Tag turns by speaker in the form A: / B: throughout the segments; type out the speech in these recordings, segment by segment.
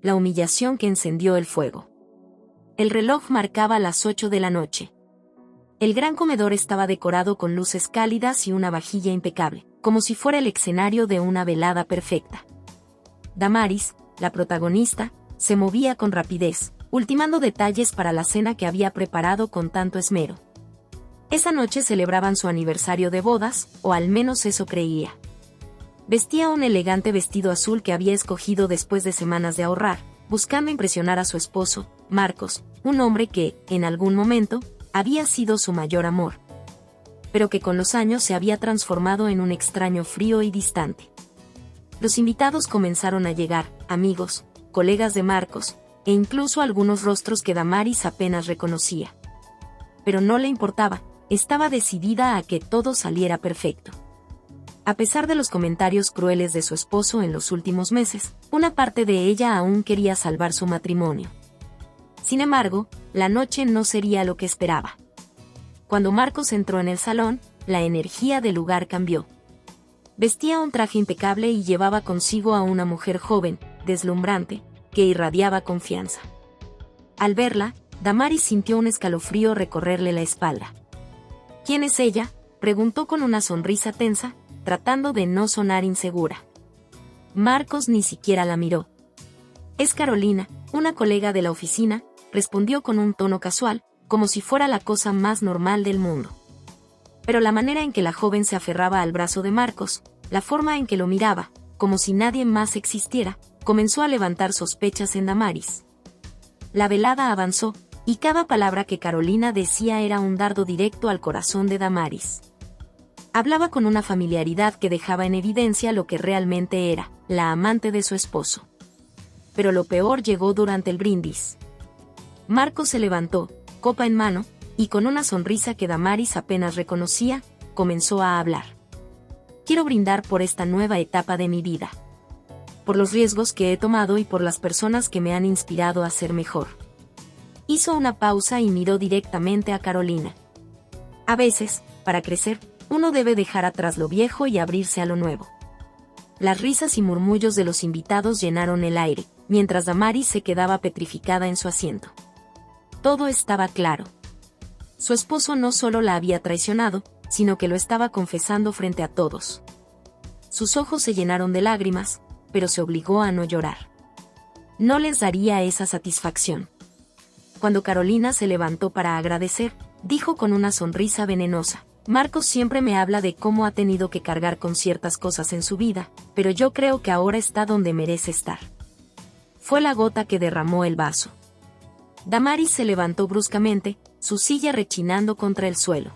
A: la humillación que encendió el fuego. El reloj marcaba las 8 de la noche. El gran comedor estaba decorado con luces cálidas y una vajilla impecable, como si fuera el escenario de una velada perfecta. Damaris, la protagonista, se movía con rapidez, ultimando detalles para la cena que había preparado con tanto esmero. Esa noche celebraban su aniversario de bodas, o al menos eso creía. Vestía un elegante vestido azul que había escogido después de semanas de ahorrar, buscando impresionar a su esposo, Marcos, un hombre que, en algún momento, había sido su mayor amor, pero que con los años se había transformado en un extraño frío y distante. Los invitados comenzaron a llegar, amigos, colegas de Marcos, e incluso algunos rostros que Damaris apenas reconocía. Pero no le importaba, estaba decidida a que todo saliera perfecto. A pesar de los comentarios crueles de su esposo en los últimos meses, una parte de ella aún quería salvar su matrimonio. Sin embargo, la noche no sería lo que esperaba. Cuando Marcos entró en el salón, la energía del lugar cambió. Vestía un traje impecable y llevaba consigo a una mujer joven, deslumbrante, que irradiaba confianza. Al verla, Damaris sintió un escalofrío recorrerle la espalda. ¿Quién es ella?, preguntó con una sonrisa tensa, tratando de no sonar insegura. Marcos ni siquiera la miró. Es Carolina, una colega de la oficina, respondió con un tono casual, como si fuera la cosa más normal del mundo. Pero la manera en que la joven se aferraba al brazo de Marcos, la forma en que lo miraba, como si nadie más existiera, comenzó a levantar sospechas en Damaris. La velada avanzó, y cada palabra que Carolina decía era un dardo directo al corazón de Damaris. Hablaba con una familiaridad que dejaba en evidencia lo que realmente era, la amante de su esposo. Pero lo peor llegó durante el brindis. Marcos se levantó, copa en mano, y con una sonrisa que Damaris apenas reconocía, comenzó a hablar. Quiero brindar por esta nueva etapa de mi vida. Por los riesgos que he tomado y por las personas que me han inspirado a ser mejor. Hizo una pausa y miró directamente a Carolina. A veces, para crecer, uno debe dejar atrás lo viejo y abrirse a lo nuevo. Las risas y murmullos de los invitados llenaron el aire, mientras Damaris se quedaba petrificada en su asiento. Todo estaba claro. Su esposo no solo la había traicionado, sino que lo estaba confesando frente a todos. Sus ojos se llenaron de lágrimas, pero se obligó a no llorar. No les daría esa satisfacción. Cuando Carolina se levantó para agradecer, dijo con una sonrisa venenosa: Marcos siempre me habla de cómo ha tenido que cargar con ciertas cosas en su vida, pero yo creo que ahora está donde merece estar. Fue la gota que derramó el vaso. Damaris se levantó bruscamente, su silla rechinando contra el suelo.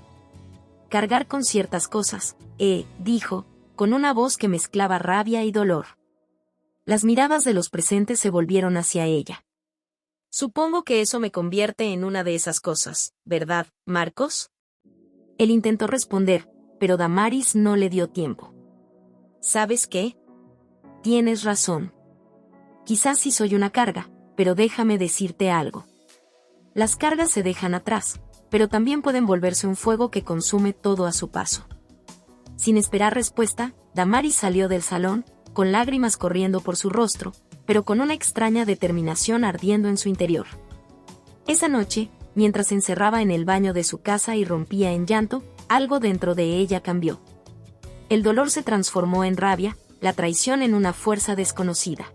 A: Cargar con ciertas cosas, dijo, con una voz que mezclaba rabia y dolor. Las miradas de los presentes se volvieron hacia ella. Supongo que eso me convierte en una de esas cosas, ¿verdad, Marcos? Él intentó responder, pero Damaris no le dio tiempo. ¿Sabes qué? Tienes razón. Quizás sí soy una carga, pero déjame decirte algo. Las cargas se dejan atrás, pero también pueden volverse un fuego que consume todo a su paso. Sin esperar respuesta, Damaris salió del salón, con lágrimas corriendo por su rostro, pero con una extraña determinación ardiendo en su interior. Esa noche, mientras se encerraba en el baño de su casa y rompía en llanto, algo dentro de ella cambió. El dolor se transformó en rabia, la traición en una fuerza desconocida.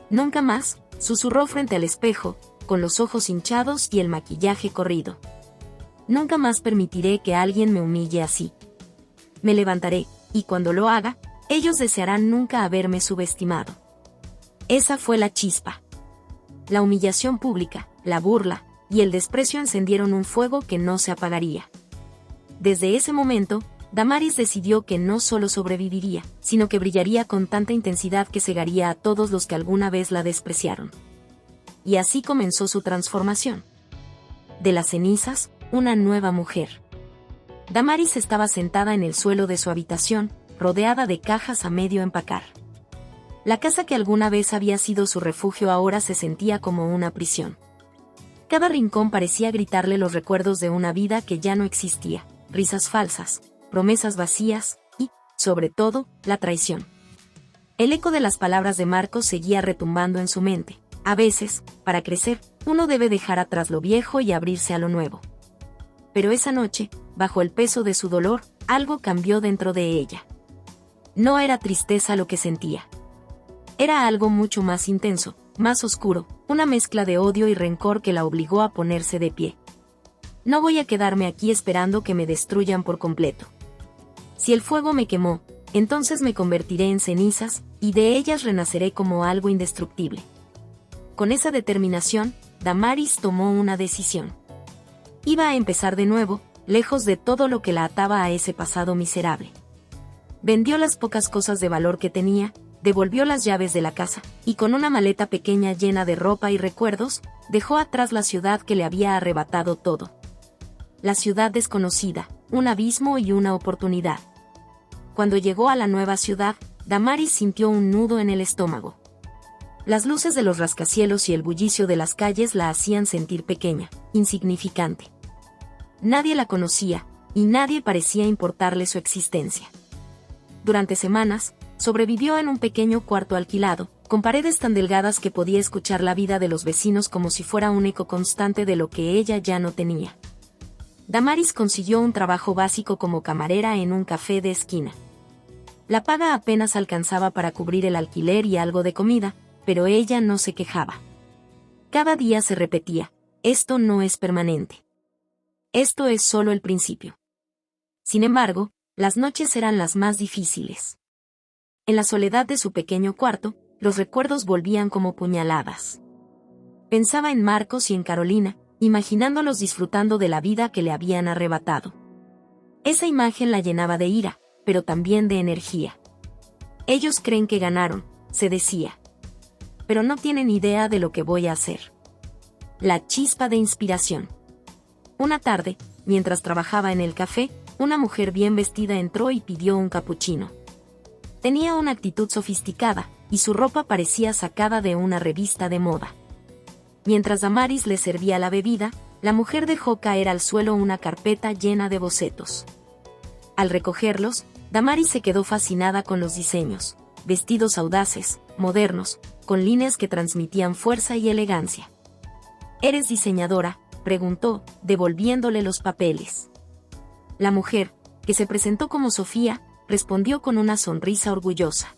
A: Nunca más, susurró frente al espejo, con los ojos hinchados y el maquillaje corrido. Nunca más permitiré que alguien me humille así. Me levantaré, y cuando lo haga, ellos desearán nunca haberme subestimado. Esa fue la chispa. La humillación pública, la burla, y el desprecio encendieron un fuego que no se apagaría. Desde ese momento, Damaris decidió que no solo sobreviviría, sino que brillaría con tanta intensidad que cegaría a todos los que alguna vez la despreciaron. Y así comenzó su transformación. De las cenizas, una nueva mujer. Damaris estaba sentada en el suelo de su habitación, rodeada de cajas a medio empacar. La casa que alguna vez había sido su refugio ahora se sentía como una prisión. Cada rincón parecía gritarle los recuerdos de una vida que ya no existía, risas falsas, promesas vacías y, sobre todo, la traición. El eco de las palabras de Marcos seguía retumbando en su mente, A veces, para crecer, uno debe dejar atrás lo viejo y abrirse a lo nuevo. Pero esa noche, bajo el peso de su dolor, algo cambió dentro de ella. No era tristeza lo que sentía. Era algo mucho más intenso, más oscuro, una mezcla de odio y rencor que la obligó a ponerse de pie. No voy a quedarme aquí esperando que me destruyan por completo. Si el fuego me quemó, entonces me convertiré en cenizas, y de ellas renaceré como algo indestructible. Con esa determinación, Damaris tomó una decisión. Iba a empezar de nuevo, lejos de todo lo que la ataba a ese pasado miserable. Vendió las pocas cosas de valor que tenía, devolvió las llaves de la casa, y con una maleta pequeña llena de ropa y recuerdos, dejó atrás la ciudad que le había arrebatado todo. La ciudad desconocida, un abismo y una oportunidad. Cuando llegó a la nueva ciudad, Damaris sintió un nudo en el estómago. Las luces de los rascacielos y el bullicio de las calles la hacían sentir pequeña, insignificante. Nadie la conocía, y nadie parecía importarle su existencia. Durante semanas, sobrevivió en un pequeño cuarto alquilado, con paredes tan delgadas que podía escuchar la vida de los vecinos como si fuera un eco constante de lo que ella ya no tenía. Damaris consiguió un trabajo básico como camarera en un café de esquina. La paga apenas alcanzaba para cubrir el alquiler y algo de comida, pero ella no se quejaba. Cada día se repetía: esto no es permanente. Esto es solo el principio. Sin embargo, las noches eran las más difíciles. En la soledad de su pequeño cuarto, los recuerdos volvían como puñaladas. Pensaba en Marcos y en Carolina, imaginándolos disfrutando de la vida que le habían arrebatado. Esa imagen la llenaba de ira, pero también de energía. Ellos creen que ganaron, se decía. Pero no tienen idea de lo que voy a hacer. La chispa de inspiración. Una tarde, mientras trabajaba en el café, una mujer bien vestida entró y pidió un capuchino. Tenía una actitud sofisticada, y su ropa parecía sacada de una revista de moda. Mientras Damaris le servía la bebida, la mujer dejó caer al suelo una carpeta llena de bocetos. Al recogerlos, Damaris se quedó fascinada con los diseños, vestidos audaces, modernos, con líneas que transmitían fuerza y elegancia. ¿Eres diseñadora?, preguntó, devolviéndole los papeles. La mujer, que se presentó como Sofía, respondió con una sonrisa orgullosa.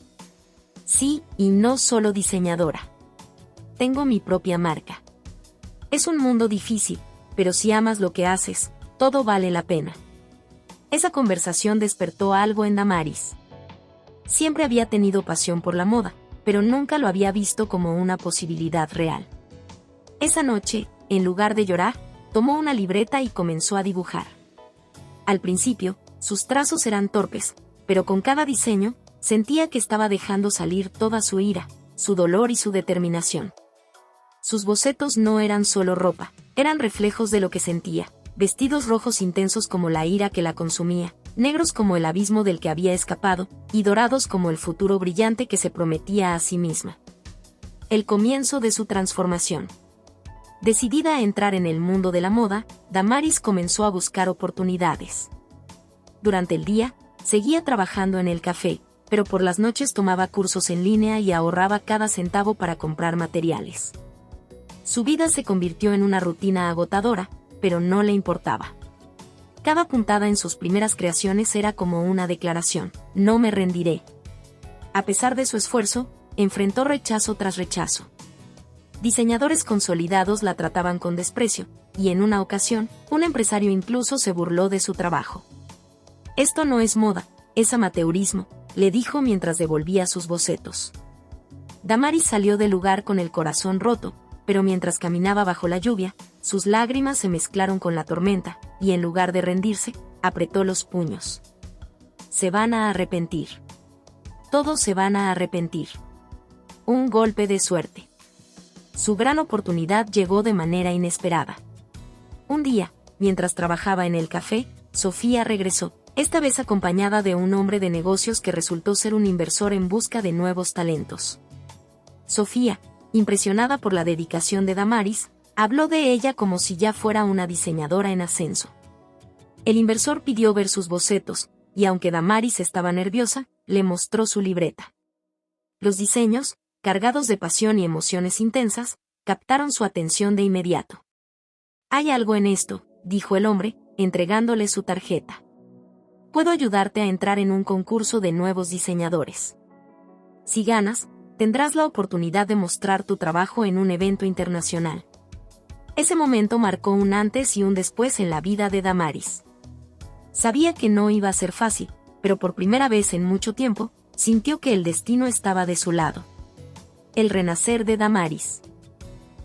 A: Sí, y no solo diseñadora. Tengo mi propia marca. Es un mundo difícil, pero si amas lo que haces, todo vale la pena. Esa conversación despertó algo en Damaris. Siempre había tenido pasión por la moda, pero nunca lo había visto como una posibilidad real. Esa noche, en lugar de llorar, tomó una libreta y comenzó a dibujar. Al principio, sus trazos eran torpes, pero con cada diseño, sentía que estaba dejando salir toda su ira, su dolor y su determinación. Sus bocetos no eran solo ropa, eran reflejos de lo que sentía, vestidos rojos intensos como la ira que la consumía, negros como el abismo del que había escapado, y dorados como el futuro brillante que se prometía a sí misma. El comienzo de su transformación. Decidida a entrar en el mundo de la moda, Damaris comenzó a buscar oportunidades. Durante el día, seguía trabajando en el café, pero por las noches tomaba cursos en línea y ahorraba cada centavo para comprar materiales. Su vida se convirtió en una rutina agotadora, pero no le importaba. Cada puntada en sus primeras creaciones era como una declaración: no me rendiré. A pesar de su esfuerzo, enfrentó rechazo tras rechazo. Diseñadores consolidados la trataban con desprecio, y en una ocasión, un empresario incluso se burló de su trabajo. Esto no es moda, es amateurismo, le dijo mientras devolvía sus bocetos. Damaris salió del lugar con el corazón roto, pero mientras caminaba bajo la lluvia, sus lágrimas se mezclaron con la tormenta, y en lugar de rendirse, apretó los puños. Se van a arrepentir. Todos se van a arrepentir. Un golpe de suerte. Su gran oportunidad llegó de manera inesperada. Un día, mientras trabajaba en el café, Sofía regresó, esta vez acompañada de un hombre de negocios que resultó ser un inversor en busca de nuevos talentos. Sofía, impresionada por la dedicación de Damaris, habló de ella como si ya fuera una diseñadora en ascenso. El inversor pidió ver sus bocetos, y aunque Damaris estaba nerviosa, le mostró su libreta. Los diseños, cargados de pasión y emociones intensas, captaron su atención de inmediato. «Hay algo en esto», dijo el hombre, entregándole su tarjeta. «Puedo ayudarte a entrar en un concurso de nuevos diseñadores. Si ganas, tendrás la oportunidad de mostrar tu trabajo en un evento internacional». Ese momento marcó un antes y un después en la vida de Damaris. Sabía que no iba a ser fácil, pero por primera vez en mucho tiempo, sintió que el destino estaba de su lado. El renacer de Damaris.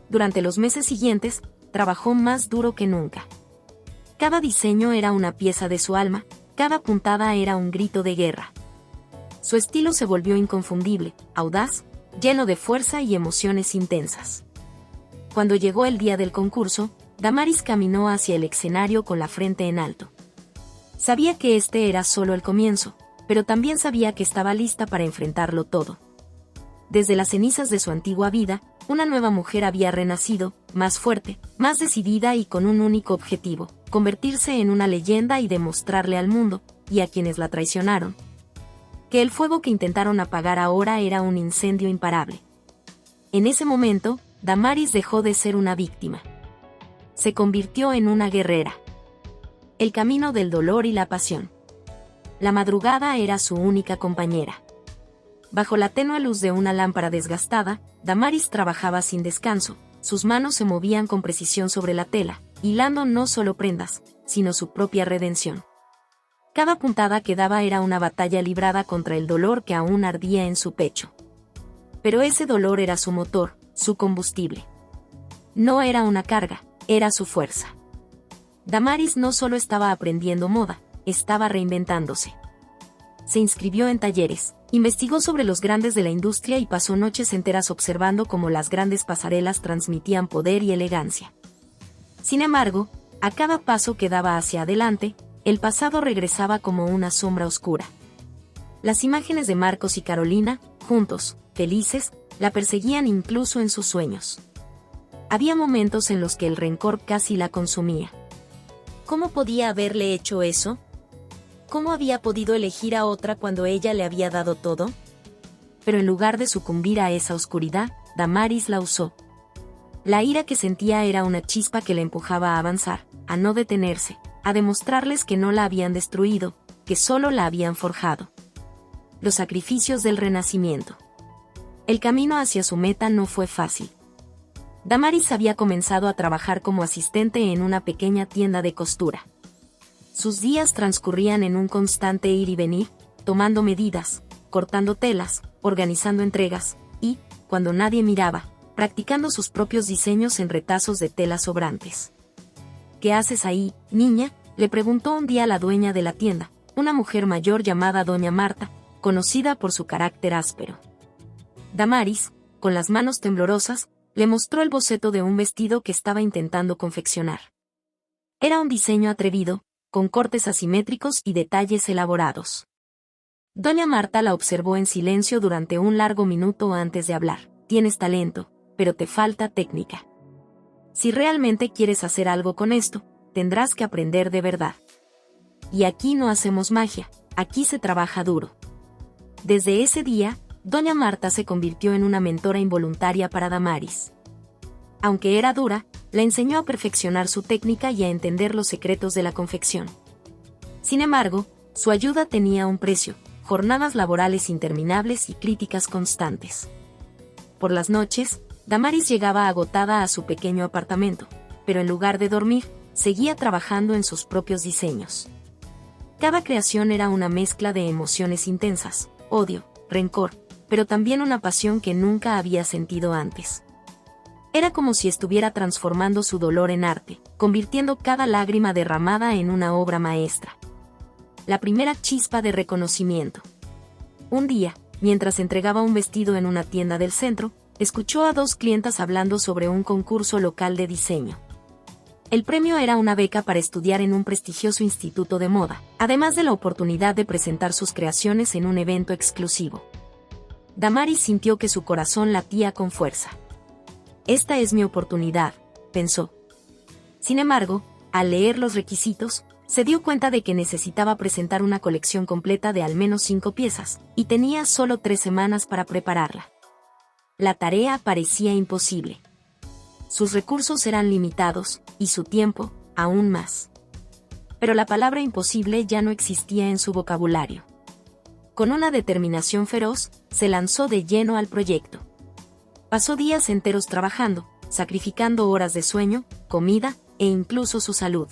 A: Durante los meses siguientes, trabajó más duro que nunca. Cada diseño era una pieza de su alma, cada puntada era un grito de guerra. Su estilo se volvió inconfundible, audaz, lleno de fuerza y emociones intensas. Cuando llegó el día del concurso, Damaris caminó hacia el escenario con la frente en alto. Sabía que este era solo el comienzo, pero también sabía que estaba lista para enfrentarlo todo. Desde las cenizas de su antigua vida, una nueva mujer había renacido, más fuerte, más decidida y con un único objetivo: convertirse en una leyenda y demostrarle al mundo, y a quienes la traicionaron, que el fuego que intentaron apagar ahora era un incendio imparable. En ese momento, Damaris dejó de ser una víctima. Se convirtió en una guerrera. El camino del dolor y la pasión. La madrugada era su única compañera. Bajo la tenue luz de una lámpara desgastada, Damaris trabajaba sin descanso, sus manos se movían con precisión sobre la tela, hilando no solo prendas, sino su propia redención. Cada puntada que daba era una batalla librada contra el dolor que aún ardía en su pecho. Pero ese dolor era su motor, su combustible. No era una carga, era su fuerza. Damaris no solo estaba aprendiendo moda, estaba reinventándose. Se inscribió en talleres, investigó sobre los grandes de la industria y pasó noches enteras observando cómo las grandes pasarelas transmitían poder y elegancia. Sin embargo, a cada paso que daba hacia adelante, el pasado regresaba como una sombra oscura. Las imágenes de Marcos y Carolina, juntos, felices, la perseguían incluso en sus sueños. Había momentos en los que el rencor casi la consumía. ¿Cómo podía haberle hecho eso? ¿Cómo había podido elegir a otra cuando ella le había dado todo? Pero en lugar de sucumbir a esa oscuridad, Damaris la usó. La ira que sentía era una chispa que la empujaba a avanzar, a no detenerse, a demostrarles que no la habían destruido, que solo la habían forjado. Los sacrificios del renacimiento. El camino hacia su meta no fue fácil. Damaris había comenzado a trabajar como asistente en una pequeña tienda de costura. Sus días transcurrían en un constante ir y venir, tomando medidas, cortando telas, organizando entregas, y, cuando nadie miraba, practicando sus propios diseños en retazos de telas sobrantes. ¿Qué haces ahí, niña?, le preguntó un día la dueña de la tienda, una mujer mayor llamada Doña Marta, conocida por su carácter áspero. Damaris, con las manos temblorosas, le mostró el boceto de un vestido que estaba intentando confeccionar. Era un diseño atrevido, con cortes asimétricos y detalles elaborados. Doña Marta la observó en silencio durante un largo minuto antes de hablar. Tienes talento, pero te falta técnica. Si realmente quieres hacer algo con esto, tendrás que aprender de verdad. Y aquí no hacemos magia, aquí se trabaja duro. Desde ese día, Doña Marta se convirtió en una mentora involuntaria para Damaris. Aunque era dura, la enseñó a perfeccionar su técnica y a entender los secretos de la confección. Sin embargo, su ayuda tenía un precio: jornadas laborales interminables y críticas constantes. Por las noches, Damaris llegaba agotada a su pequeño apartamento, pero en lugar de dormir, seguía trabajando en sus propios diseños. Cada creación era una mezcla de emociones intensas: odio, rencor, pero también una pasión que nunca había sentido antes. Era como si estuviera transformando su dolor en arte, convirtiendo cada lágrima derramada en una obra maestra. La primera chispa de reconocimiento. Un día, mientras entregaba un vestido en una tienda del centro, escuchó a dos clientas hablando sobre un concurso local de diseño. El premio era una beca para estudiar en un prestigioso instituto de moda, además de la oportunidad de presentar sus creaciones en un evento exclusivo. Damaris sintió que su corazón latía con fuerza. Esta es mi oportunidad, pensó. Sin embargo, al leer los requisitos, se dio cuenta de que necesitaba presentar una colección completa de al menos 5 piezas, y tenía solo 3 semanas para prepararla. la tarea parecía imposible. Sus recursos eran limitados, y su tiempo, aún más. Pero la palabra imposible ya no existía en su vocabulario. Con una determinación feroz, se lanzó de lleno al proyecto. Pasó días enteros trabajando, sacrificando horas de sueño, comida, e incluso su salud.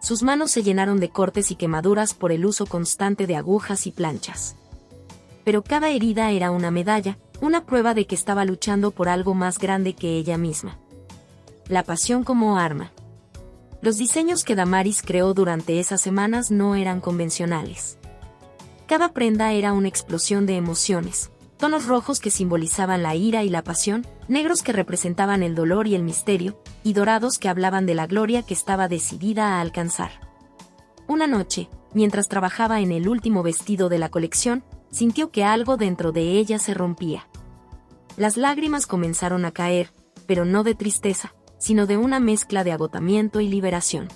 A: Sus manos se llenaron de cortes y quemaduras por el uso constante de agujas y planchas. Pero cada herida era una medalla, una prueba de que estaba luchando por algo más grande que ella misma. La pasión como arma. Los diseños que Damaris creó durante esas semanas no eran convencionales. Cada prenda era una explosión de emociones, tonos rojos que simbolizaban la ira y la pasión, negros que representaban el dolor y el misterio, y dorados que hablaban de la gloria que estaba decidida a alcanzar. Una noche, mientras trabajaba en el último vestido de la colección, sintió que algo dentro de ella se rompía. Las lágrimas comenzaron a caer, pero no de tristeza, sino de una mezcla de agotamiento y liberación.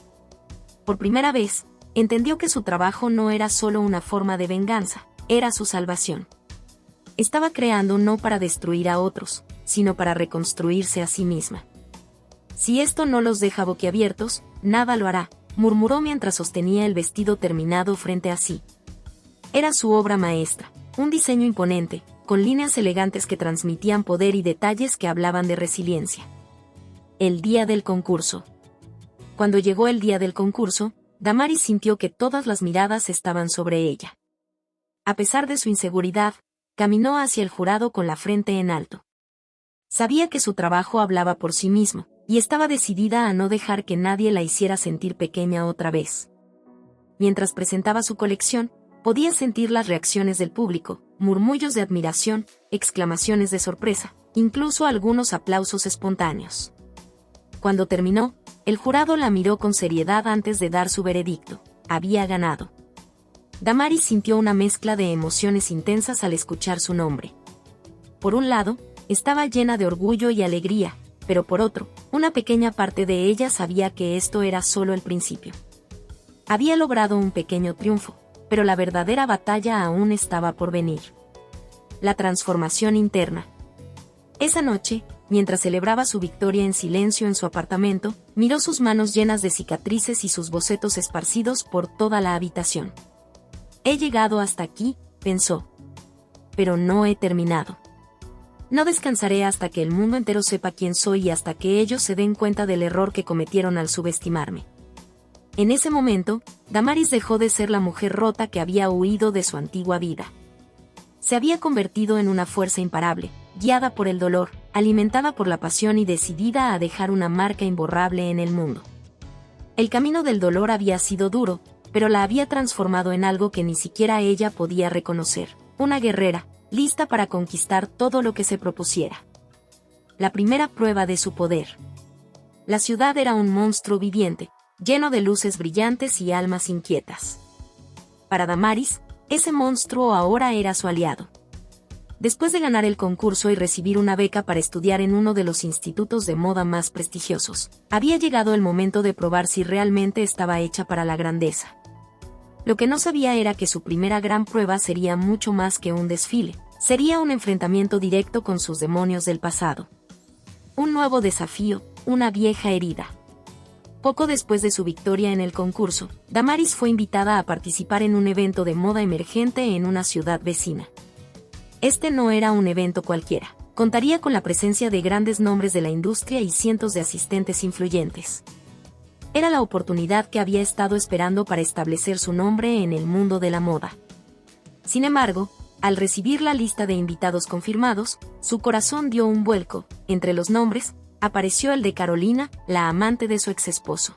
A: Por primera vez, entendió que su trabajo no era solo una forma de venganza, era su salvación. Estaba creando no para destruir a otros, sino para reconstruirse a sí misma. Si esto no los deja boquiabiertos, nada lo hará, murmuró mientras sostenía el vestido terminado frente a sí. Era su obra maestra, un diseño imponente, con líneas elegantes que transmitían poder y detalles que hablaban de resiliencia. El día del concurso. Cuando llegó el día del concurso, Damaris sintió que todas las miradas estaban sobre ella. A pesar de su inseguridad, caminó hacia el jurado con la frente en alto. Sabía que su trabajo hablaba por sí mismo, y estaba decidida a no dejar que nadie la hiciera sentir pequeña otra vez. Mientras presentaba su colección, podía sentir las reacciones del público, murmullos de admiración, exclamaciones de sorpresa, incluso algunos aplausos espontáneos. Cuando terminó, el jurado la miró con seriedad antes de dar su veredicto. Había ganado. Damaris sintió una mezcla de emociones intensas al escuchar su nombre. Por un lado, estaba llena de orgullo y alegría, pero por otro, una pequeña parte de ella sabía que esto era solo el principio. Había logrado un pequeño triunfo, pero la verdadera batalla aún estaba por venir. La transformación interna. Esa noche, mientras celebraba su victoria en silencio en su apartamento, miró sus manos llenas de cicatrices y sus bocetos esparcidos por toda la habitación. He llegado hasta aquí, pensó. Pero no he terminado. No descansaré hasta que el mundo entero sepa quién soy y hasta que ellos se den cuenta del error que cometieron al subestimarme. En ese momento, Damaris dejó de ser la mujer rota que había huido de su antigua vida. Se había convertido en una fuerza imparable, guiada por el dolor, alimentada por la pasión y decidida a dejar una marca imborrable en el mundo. El camino del dolor había sido duro, pero la había transformado en algo que ni siquiera ella podía reconocer, una guerrera, lista para conquistar todo lo que se propusiera. La primera prueba de su poder. La ciudad era un monstruo viviente, lleno de luces brillantes y almas inquietas. Para Damaris, ese monstruo ahora era su aliado. Después de ganar el concurso y recibir una beca para estudiar en uno de los institutos de moda más prestigiosos, había llegado el momento de probar si realmente estaba hecha para la grandeza. Lo que no sabía era que su primera gran prueba sería mucho más que un desfile, sería un enfrentamiento directo con sus demonios del pasado. Un nuevo desafío, una vieja herida. Poco después de su victoria en el concurso, Damaris fue invitada a participar en un evento de moda emergente en una ciudad vecina. Este no era un evento cualquiera, contaría con la presencia de grandes nombres de la industria y cientos de asistentes influyentes. Era la oportunidad que había estado esperando para establecer su nombre en el mundo de la moda. Sin embargo, al recibir la lista de invitados confirmados, su corazón dio un vuelco. Entre los nombres, apareció el de Carolina, la amante de su exesposo.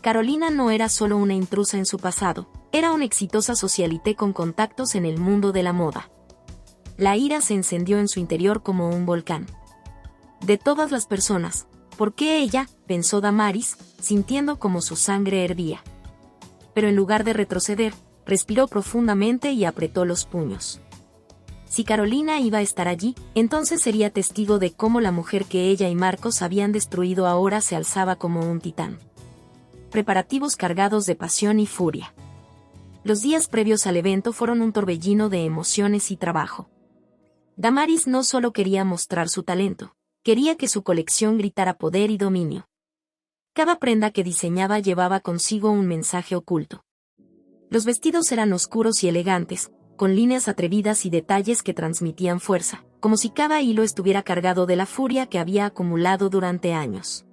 A: Carolina no era solo una intrusa en su pasado, era una exitosa socialité con contactos en el mundo de la moda. La ira se encendió en su interior como un volcán. De todas las personas, ¿por qué ella?, pensó Damaris, sintiendo como su sangre hervía. Pero en lugar de retroceder, respiró profundamente y apretó los puños. Si Carolina iba a estar allí, entonces sería testigo de cómo la mujer que ella y Marcos habían destruido ahora se alzaba como un titán. Preparativos cargados de pasión y furia. Los días previos al evento fueron un torbellino de emociones y trabajo. Damaris no solo quería mostrar su talento, quería que su colección gritara poder y dominio. Cada prenda que diseñaba llevaba consigo un mensaje oculto. Los vestidos eran oscuros y elegantes, con líneas atrevidas y detalles que transmitían fuerza, como si cada hilo estuviera cargado de la furia que había acumulado durante años.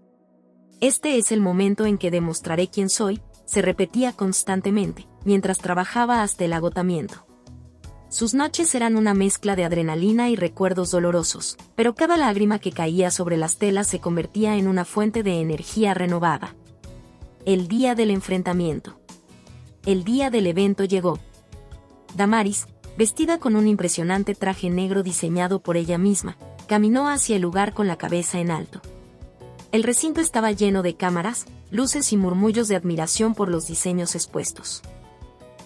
A: Este es el momento en que demostraré quién soy, se repetía constantemente, mientras trabajaba hasta el agotamiento. Sus noches eran una mezcla de adrenalina y recuerdos dolorosos, pero cada lágrima que caía sobre las telas se convertía en una fuente de energía renovada. El día del enfrentamiento. El día del evento llegó. Damaris, vestida con un impresionante traje negro diseñado por ella misma, caminó hacia el lugar con la cabeza en alto. El recinto estaba lleno de cámaras, luces y murmullos de admiración por los diseños expuestos.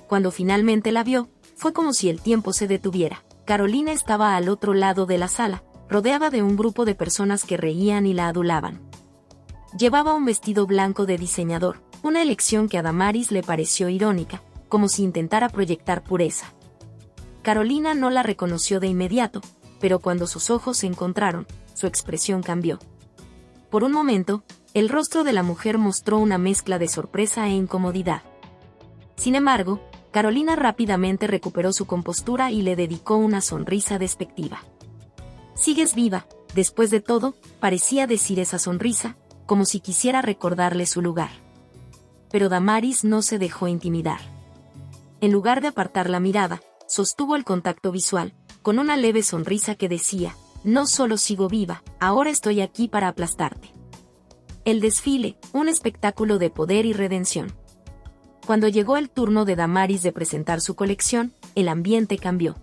A: Cuando finalmente la vio, fue como si el tiempo se detuviera. Carolina estaba al otro lado de la sala, rodeada de un grupo de personas que reían y la adulaban. Llevaba un vestido blanco de diseñador, una elección que a Damaris le pareció irónica, como si intentara proyectar pureza. Carolina no la reconoció de inmediato, pero cuando sus ojos se encontraron, su expresión cambió. Por un momento, el rostro de la mujer mostró una mezcla de sorpresa e incomodidad. Sin embargo, Carolina rápidamente recuperó su compostura y le dedicó una sonrisa despectiva. «Sigues viva», después de todo, parecía decir esa sonrisa, como si quisiera recordarle su lugar. Pero Damaris no se dejó intimidar. En lugar de apartar la mirada, sostuvo el contacto visual, con una leve sonrisa que decía, «No solo sigo viva, ahora estoy aquí para aplastarte». El desfile, un espectáculo de poder y redención. Cuando llegó el turno de Damaris de presentar su colección, el ambiente cambió.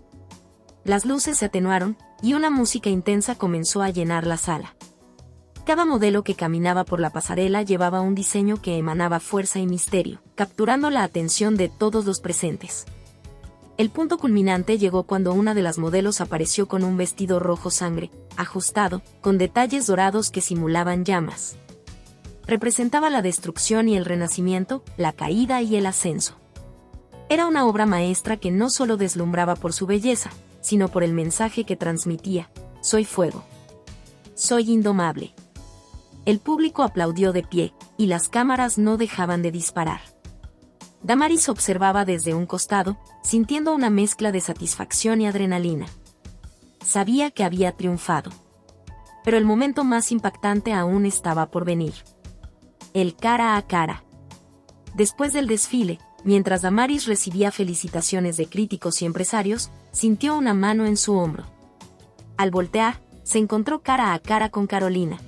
A: Las luces se atenuaron, y una música intensa comenzó a llenar la sala. Cada modelo que caminaba por la pasarela llevaba un diseño que emanaba fuerza y misterio, capturando la atención de todos los presentes. El punto culminante llegó cuando una de las modelos apareció con un vestido rojo sangre, ajustado, con detalles dorados que simulaban llamas. Representaba la destrucción y el renacimiento, la caída y el ascenso. Era una obra maestra que no solo deslumbraba por su belleza, sino por el mensaje que transmitía: «Soy fuego. Soy indomable». El público aplaudió de pie, y las cámaras no dejaban de disparar. Damaris observaba desde un costado, sintiendo una mezcla de satisfacción y adrenalina. Sabía que había triunfado. Pero el momento más impactante aún estaba por venir. El cara a cara. Después del desfile, mientras Damaris recibía felicitaciones de críticos y empresarios, sintió una mano en su hombro. Al voltear, se encontró cara a cara con Carolina.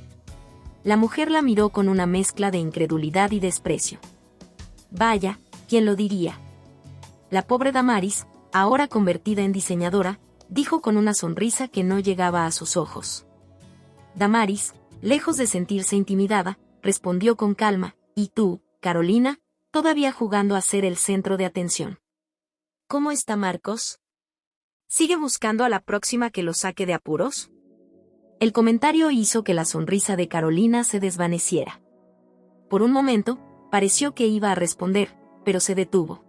A: La mujer la miró con una mezcla de incredulidad y desprecio. Vaya, ¿quién lo diría? La pobre Damaris, ahora convertida en diseñadora, dijo con una sonrisa que no llegaba a sus ojos. Damaris, lejos de sentirse intimidada, respondió con calma: «¿Y tú, Carolina, todavía jugando a ser el centro de atención? ¿Cómo está Marcos? ¿Sigue buscando a la próxima que lo saque de apuros?» El comentario hizo que la sonrisa de Carolina se desvaneciera. Por un momento, pareció que iba a responder, pero se detuvo.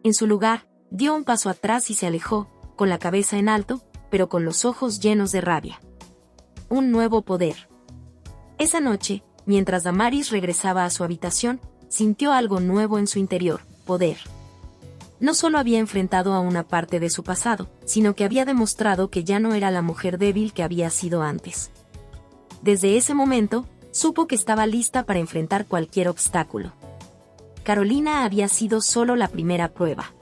A: En su lugar, dio un paso atrás y se alejó, con la cabeza en alto, pero con los ojos llenos de rabia. Un nuevo poder. Esa noche, mientras Damaris regresaba a su habitación, sintió algo nuevo en su interior: poder. No solo había enfrentado a una parte de su pasado, sino que había demostrado que ya no era la mujer débil que había sido antes. Desde ese momento, supo que estaba lista para enfrentar cualquier obstáculo. Carolina había sido solo la primera prueba.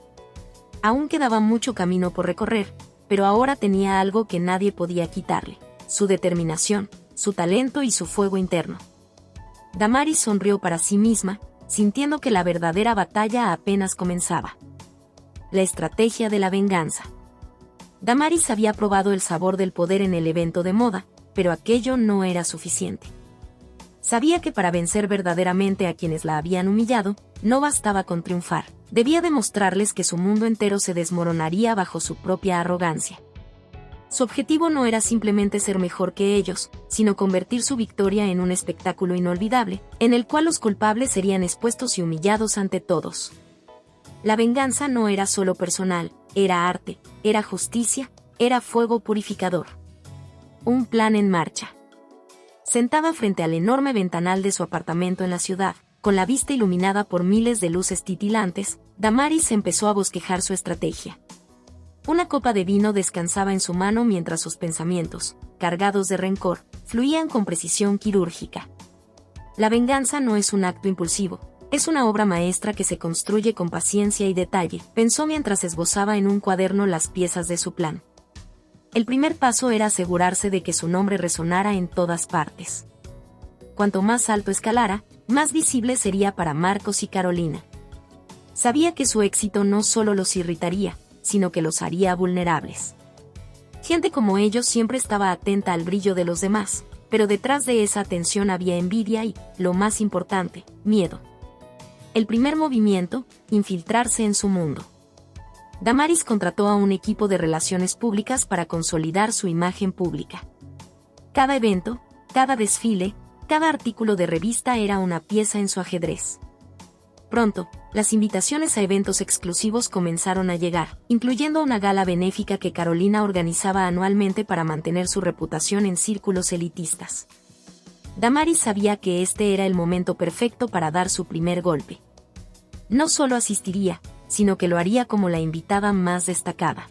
A: Aún quedaba mucho camino por recorrer, pero ahora tenía algo que nadie podía quitarle: su determinación, su talento y su fuego interno. Damaris sonrió para sí misma, sintiendo que la verdadera batalla apenas comenzaba. La estrategia de la venganza. Damaris había probado el sabor del poder en el evento de moda, pero aquello no era suficiente. Sabía que para vencer verdaderamente a quienes la habían humillado, no bastaba con triunfar, debía demostrarles que su mundo entero se desmoronaría bajo su propia arrogancia. Su objetivo no era simplemente ser mejor que ellos, sino convertir su victoria en un espectáculo inolvidable, en el cual los culpables serían expuestos y humillados ante todos. La venganza no era solo personal, era arte, era justicia, Era fuego purificador. Un plan en marcha. Sentada frente al enorme ventanal de su apartamento en la ciudad, con la vista iluminada por miles de luces titilantes, Damaris empezó a bosquejar su estrategia. Una copa de vino descansaba en su mano mientras sus pensamientos, cargados de rencor, fluían con precisión quirúrgica. La venganza no es un acto impulsivo, es una obra maestra que se construye con paciencia y detalle, pensó mientras esbozaba en un cuaderno las piezas de su plan. El primer paso era asegurarse de que su nombre resonara en todas partes. Cuanto más alto escalara, más visible sería para Marcos y Carolina. Sabía que su éxito no solo los irritaría, sino que los haría vulnerables. Gente como ellos siempre estaba atenta al brillo de los demás, pero detrás de esa atención había envidia y, lo más importante, miedo. El primer movimiento, infiltrarse en su mundo. Damaris contrató a un equipo de relaciones públicas para consolidar su imagen pública. Cada evento, cada desfile, cada artículo de revista era una pieza en su ajedrez. Pronto, las invitaciones a eventos exclusivos comenzaron a llegar, incluyendo una gala benéfica que Carolina organizaba anualmente para mantener su reputación en círculos elitistas. Damaris sabía que este era el momento perfecto para dar su primer golpe. No solo asistiría, sino que lo haría como la invitada más destacada.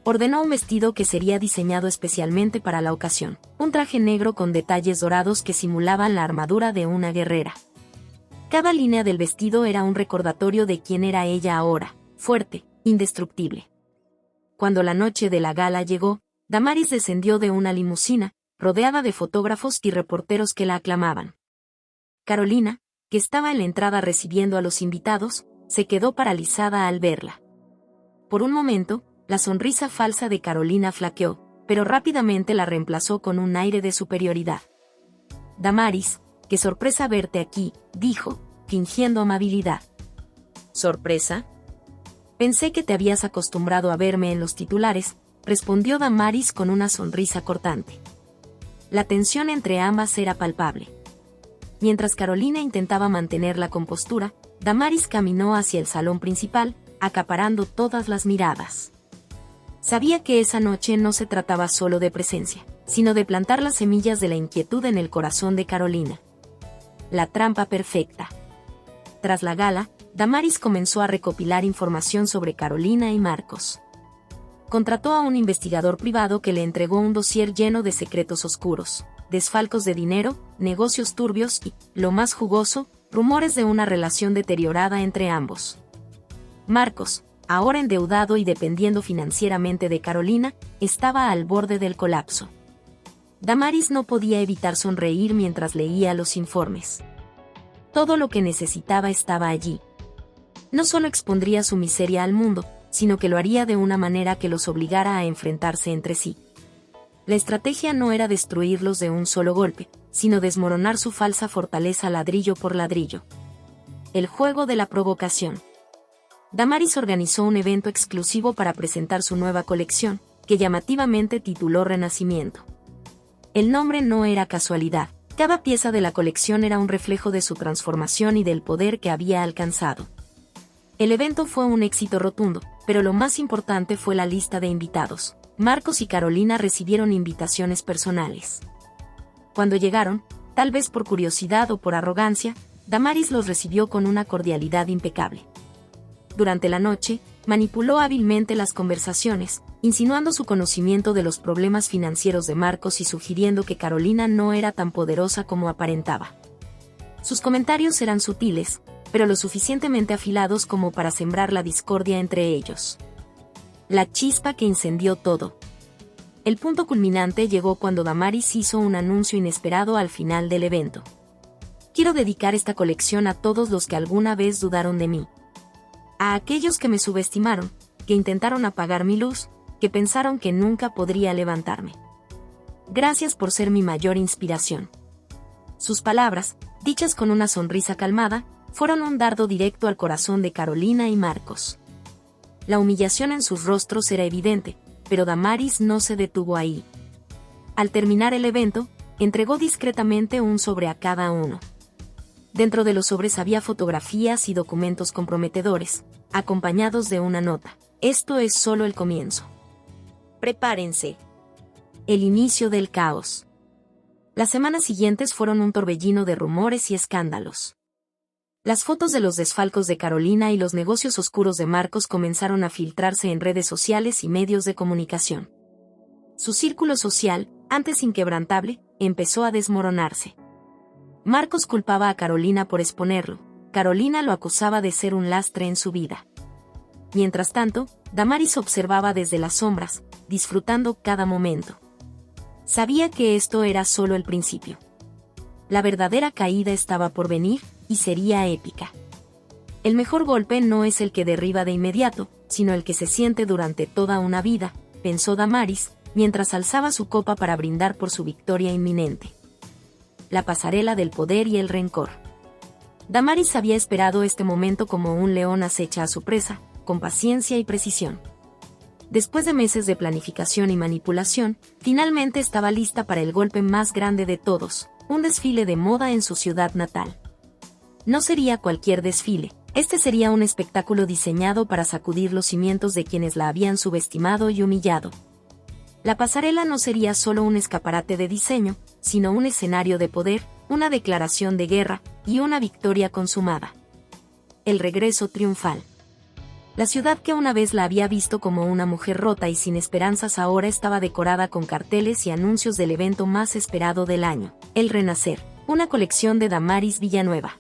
A: Ordenó un vestido que sería diseñado especialmente para la ocasión, un traje negro con detalles dorados que simulaban la armadura de una guerrera. Cada línea del vestido era un recordatorio de quién era ella ahora, fuerte, indestructible. Cuando la noche de la gala llegó, Damaris descendió de una limusina, rodeada de fotógrafos y reporteros que la aclamaban. Carolina, que estaba en la entrada recibiendo a los invitados, se quedó paralizada al verla. Por un momento, la sonrisa falsa de Carolina flaqueó, pero rápidamente la reemplazó con un aire de superioridad. Damaris, qué sorpresa verte aquí, dijo, fingiendo amabilidad. ¿Sorpresa? Pensé que te habías acostumbrado a verme en los titulares, respondió Damaris con una sonrisa cortante. La tensión entre ambas era palpable. Mientras Carolina intentaba mantener la compostura, Damaris caminó hacia el salón principal, acaparando todas las miradas. Sabía que esa noche no se trataba solo de presencia, sino de plantar las semillas de la inquietud en el corazón de Carolina. La trampa perfecta. Tras la gala, Damaris comenzó a recopilar información sobre Carolina y Marcos. Contrató a un investigador privado que le entregó un dossier lleno de secretos oscuros, desfalcos de dinero, negocios turbios y, lo más jugoso, rumores de una relación deteriorada entre ambos. Marcos, ahora endeudado y dependiendo financieramente de Carolina, estaba al borde del colapso. Damaris no podía evitar sonreír mientras leía los informes. Todo lo que necesitaba estaba allí. No solo expondría su miseria al mundo, sino que lo haría de una manera que los obligara a enfrentarse entre sí. La estrategia no era destruirlos de un solo golpe, sino desmoronar su falsa fortaleza ladrillo por ladrillo. El juego de la provocación. Damaris organizó un evento exclusivo para presentar su nueva colección, que llamativamente tituló Renacimiento. El nombre no era casualidad, cada pieza de la colección era un reflejo de su transformación y del poder que había alcanzado. El evento fue un éxito rotundo, pero lo más importante fue la lista de invitados. Marcos y Carolina recibieron invitaciones personales. Cuando llegaron, tal vez por curiosidad o por arrogancia, Damaris los recibió con una cordialidad impecable. Durante la noche, manipuló hábilmente las conversaciones, insinuando su conocimiento de los problemas financieros de Marcos y sugiriendo que Carolina no era tan poderosa como aparentaba. Sus comentarios eran sutiles, pero lo suficientemente afilados como para sembrar la discordia entre ellos. La chispa que incendió todo. El punto culminante llegó cuando Damaris hizo un anuncio inesperado al final del evento. Quiero dedicar esta colección a todos los que alguna vez dudaron de mí. A aquellos que me subestimaron, que intentaron apagar mi luz, que pensaron que nunca podría levantarme. Gracias por ser mi mayor inspiración. Sus palabras, dichas con una sonrisa calmada, fueron un dardo directo al corazón de Carolina y Marcos. La humillación en sus rostros era evidente, pero Damaris no se detuvo ahí. Al terminar el evento, entregó discretamente un sobre a cada uno. Dentro de los sobres había fotografías y documentos comprometedores, acompañados de una nota. Esto es solo el comienzo. Prepárense. El inicio del caos. Las semanas siguientes fueron un torbellino de rumores y escándalos. Las fotos de los desfalcos de Carolina y los negocios oscuros de Marcos comenzaron a filtrarse en redes sociales y medios de comunicación. Su círculo social, antes inquebrantable, empezó a desmoronarse. Marcos culpaba a Carolina por exponerlo. Carolina lo acusaba de ser un lastre en su vida. Mientras tanto, Damaris observaba desde las sombras, disfrutando cada momento. Sabía que esto era solo el principio. La verdadera caída estaba por venir, y sería épica. El mejor golpe no es el que derriba de inmediato, sino el que se siente durante toda una vida, pensó Damaris, mientras alzaba su copa para brindar por su victoria inminente. La pasarela del poder y el rencor. Damaris había esperado este momento como un león acecha a su presa, con paciencia y precisión. Después de meses de planificación y manipulación, finalmente estaba lista para el golpe más grande de todos, un desfile de moda en su ciudad natal. No sería cualquier desfile, este sería un espectáculo diseñado para sacudir los cimientos de quienes la habían subestimado y humillado. La pasarela no sería solo un escaparate de diseño, sino un escenario de poder, una declaración de guerra, y una victoria consumada. El regreso triunfal. La ciudad que una vez la había visto como una mujer rota y sin esperanzas ahora estaba decorada con carteles y anuncios del evento más esperado del año, el Renacer, una colección de Damaris Villanueva.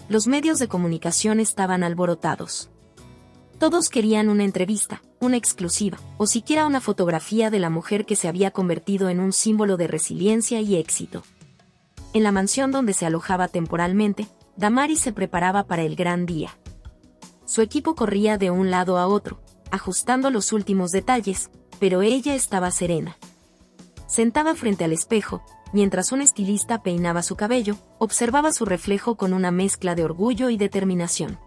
A: Los medios de comunicación estaban alborotados. Todos querían una entrevista, una exclusiva, o siquiera una fotografía de la mujer que se había convertido en un símbolo de resiliencia y éxito. En la mansión donde se alojaba temporalmente, Damaris se preparaba para el gran día. Su equipo corría de un lado a otro, ajustando los últimos detalles, pero ella estaba serena. Sentada frente al espejo, mientras un estilista peinaba su cabello, observaba su reflejo con una mezcla de orgullo y determinación.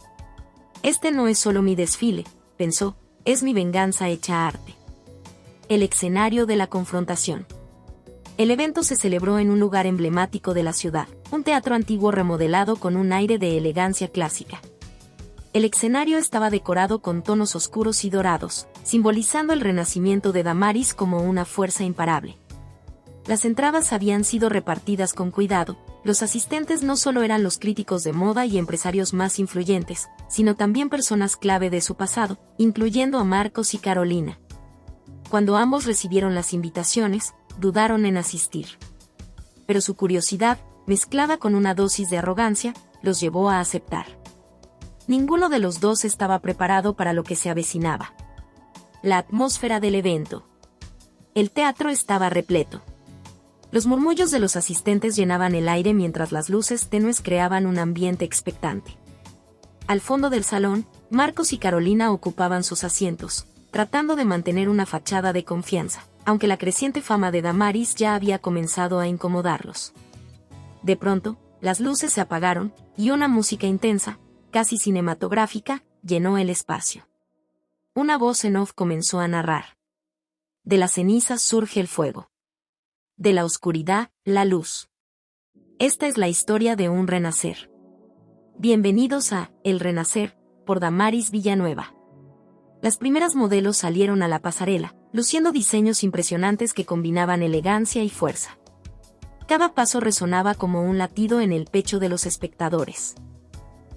A: Este no es solo mi desfile, pensó, es mi venganza hecha arte. El escenario de la confrontación. El evento se celebró en un lugar emblemático de la ciudad, un teatro antiguo remodelado con un aire de elegancia clásica. El escenario estaba decorado con tonos oscuros y dorados, simbolizando el renacimiento de Damaris como una fuerza imparable. Las entradas habían sido repartidas con cuidado, los asistentes no solo eran los críticos de moda y empresarios más influyentes, sino también personas clave de su pasado, incluyendo a Marcos y Carolina. Cuando ambos recibieron las invitaciones, dudaron en asistir. Pero su curiosidad, mezclada con una dosis de arrogancia, los llevó a aceptar. Ninguno de los dos estaba preparado para lo que se avecinaba. La atmósfera del evento. El teatro estaba repleto. Los murmullos de los asistentes llenaban el aire mientras las luces tenues creaban un ambiente expectante. Al fondo del salón, Marcos y Carolina ocupaban sus asientos, tratando de mantener una fachada de confianza, aunque la creciente fama de Damaris ya había comenzado a incomodarlos. De pronto, las luces se apagaron, y una música intensa, casi cinematográfica, llenó el espacio. Una voz en off comenzó a narrar. De las cenizas surge el fuego. De la oscuridad, la luz. Esta es la historia de un renacer. Bienvenidos a El Renacer, por Damaris Villanueva. Las primeras modelos salieron a la pasarela, luciendo diseños impresionantes que combinaban elegancia y fuerza. Cada paso resonaba como un latido en el pecho de los espectadores.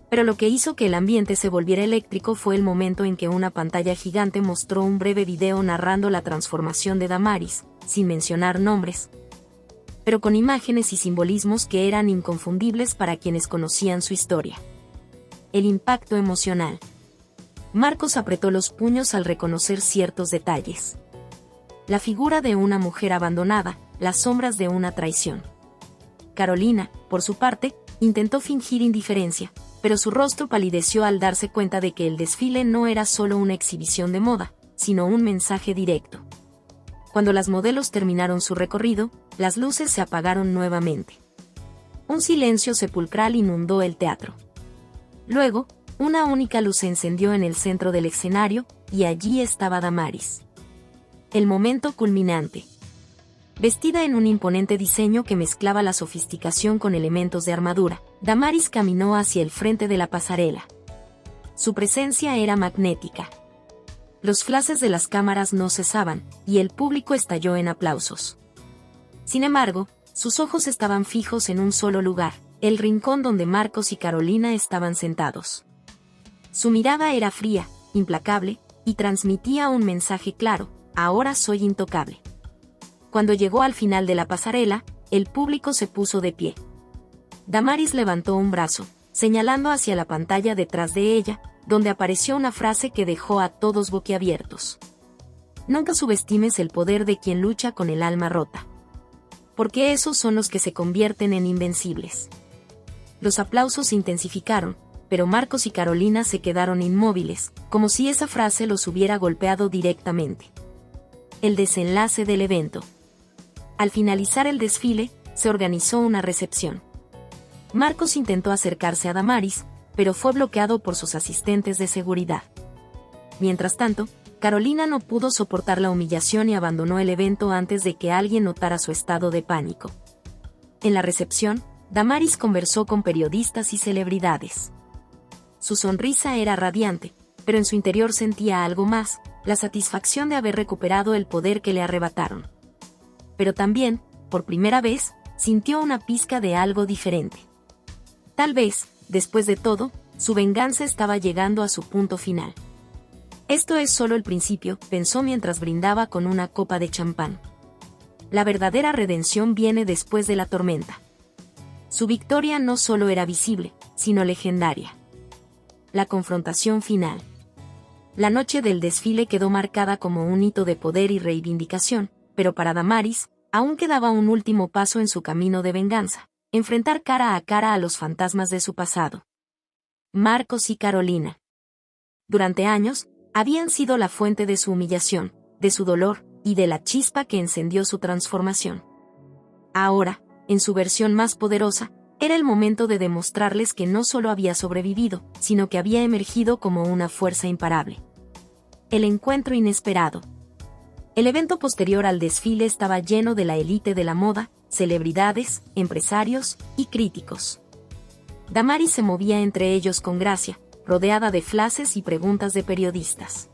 A: Pero lo que hizo que el ambiente se volviera eléctrico fue el momento en que una pantalla gigante mostró un breve video narrando la transformación de Damaris, sin mencionar nombres, pero con imágenes y simbolismos que eran inconfundibles para quienes conocían su historia. El impacto emocional. Marcos apretó los puños al reconocer ciertos detalles. La figura de una mujer abandonada, las sombras de una traición. Carolina, por su parte, intentó fingir indiferencia, pero su rostro palideció al darse cuenta de que el desfile no era solo una exhibición de moda, sino un mensaje directo. Cuando las modelos terminaron su recorrido, las luces se apagaron nuevamente. Un silencio sepulcral inundó el teatro. Luego, una única luz se encendió en el centro del escenario, y allí estaba Damaris. El momento culminante. Vestida en un imponente diseño que mezclaba la sofisticación con elementos de armadura, Damaris caminó hacia el frente de la pasarela. Su presencia era magnética. Los flashes de las cámaras no cesaban, y el público estalló en aplausos. Sin embargo, sus ojos estaban fijos en un solo lugar, el rincón donde Marcos y Carolina estaban sentados. Su mirada era fría, implacable, y transmitía un mensaje claro: ahora soy intocable. Cuando llegó al final de la pasarela, el público se puso de pie. Damaris levantó un brazo, señalando hacia la pantalla detrás de ella, donde apareció una frase que dejó a todos boquiabiertos. Nunca subestimes el poder de quien lucha con el alma rota. Porque esos son los que se convierten en invencibles. Los aplausos se intensificaron, pero Marcos y Carolina se quedaron inmóviles, como si esa frase los hubiera golpeado directamente. El desenlace del evento. Al finalizar el desfile, se organizó una recepción. Marcos intentó acercarse a Damaris, pero fue bloqueado por sus asistentes de seguridad. Mientras tanto, Carolina no pudo soportar la humillación y abandonó el evento antes de que alguien notara su estado de pánico. En la recepción, Damaris conversó con periodistas y celebridades. Su sonrisa era radiante, pero en su interior sentía algo más: la satisfacción de haber recuperado el poder que le arrebataron. Pero también, por primera vez, sintió una pizca de algo diferente. Tal vez, después de todo, su venganza estaba llegando a su punto final. Esto es solo el principio, pensó mientras brindaba con una copa de champán. La verdadera redención viene después de la tormenta. Su victoria no solo era visible, sino legendaria. La confrontación final. La noche del desfile quedó marcada como un hito de poder y reivindicación, pero para Damaris, aún quedaba un último paso en su camino de venganza: enfrentar cara a cara a los fantasmas de su pasado. Marcos y Carolina. Durante años, habían sido la fuente de su humillación, de su dolor, y de la chispa que encendió su transformación. Ahora, en su versión más poderosa, era el momento de demostrarles que no solo había sobrevivido, sino que había emergido como una fuerza imparable. El encuentro inesperado. El evento posterior al desfile estaba lleno de la élite de la moda, celebridades, empresarios y críticos. Damaris se movía entre ellos con gracia, rodeada de flashes y preguntas de periodistas.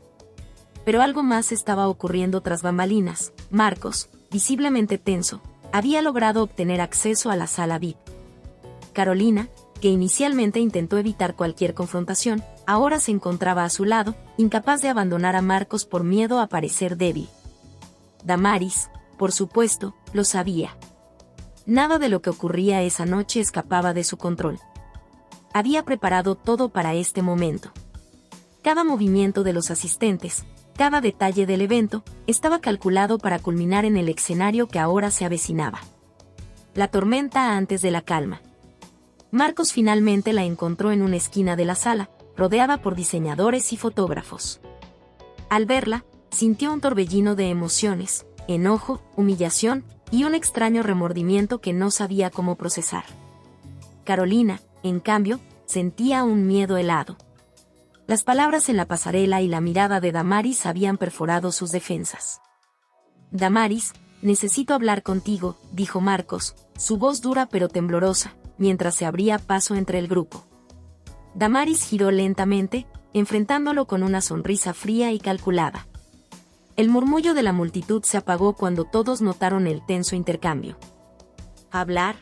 A: Pero algo más estaba ocurriendo tras bambalinas. Marcos, visiblemente tenso, había logrado obtener acceso a la sala VIP. Carolina, que inicialmente intentó evitar cualquier confrontación, ahora se encontraba a su lado, incapaz de abandonar a Marcos por miedo a parecer débil. Damaris, por supuesto, lo sabía. Nada de lo que ocurría esa noche escapaba de su control. Había preparado todo para este momento. Cada movimiento de los asistentes, cada detalle del evento, estaba calculado para culminar en el escenario que ahora se avecinaba. La tormenta antes de la calma. Marcos finalmente la encontró en una esquina de la sala, rodeada por diseñadores y fotógrafos. Al verla, sintió un torbellino de emociones: enojo, humillación y un extraño remordimiento que no sabía cómo procesar. Carolina, en cambio, sentía un miedo helado. Las palabras en la pasarela y la mirada de Damaris habían perforado sus defensas. Damaris, necesito hablar contigo, dijo Marcos, su voz dura pero temblorosa, mientras se abría paso entre el grupo. Damaris giró lentamente, enfrentándolo con una sonrisa fría y calculada. El murmullo de la multitud se apagó cuando todos notaron el tenso intercambio. ¿Hablar?,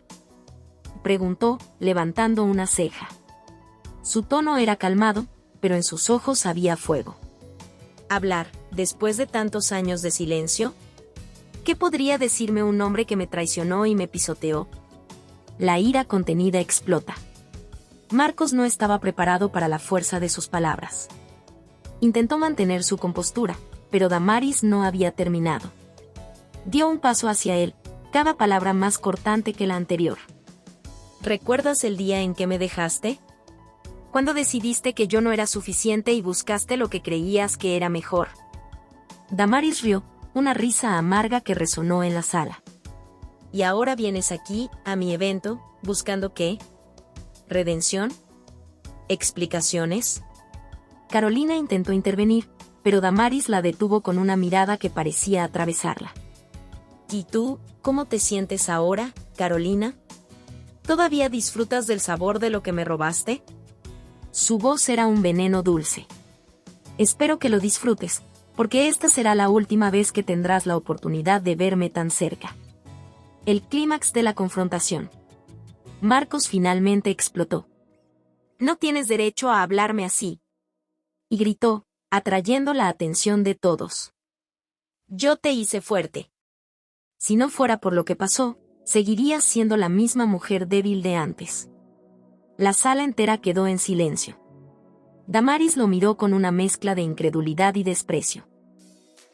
A: preguntó, levantando una ceja. Su tono era calmado, pero en sus ojos había fuego. ¿Hablar, después de tantos años de silencio? ¿Qué podría decirme un hombre que me traicionó y me pisoteó? La ira contenida explota. Marcos no estaba preparado para la fuerza de sus palabras. Intentó mantener su compostura, pero Damaris no había terminado. Dio un paso hacia él, cada palabra más cortante que la anterior. ¿Recuerdas el día en que me dejaste? ¿Cuándo decidiste que yo no era suficiente y buscaste lo que creías que era mejor? Damaris rió, una risa amarga que resonó en la sala. ¿Y ahora vienes aquí, a mi evento, buscando qué? ¿Redención? ¿Explicaciones? Carolina intentó intervenir, pero Damaris la detuvo con una mirada que parecía atravesarla. ¿Y tú, cómo te sientes ahora, Carolina? ¿Todavía disfrutas del sabor de lo que me robaste? Su voz era un veneno dulce. Espero que lo disfrutes, porque esta será la última vez que tendrás la oportunidad de verme tan cerca. El clímax de la confrontación. Marcos finalmente explotó. «No tienes derecho a hablarme así», y gritó, atrayendo la atención de todos. «Yo te hice fuerte. Si no fuera por lo que pasó, seguirías siendo la misma mujer débil de antes». La sala entera quedó en silencio. Damaris lo miró con una mezcla de incredulidad y desprecio.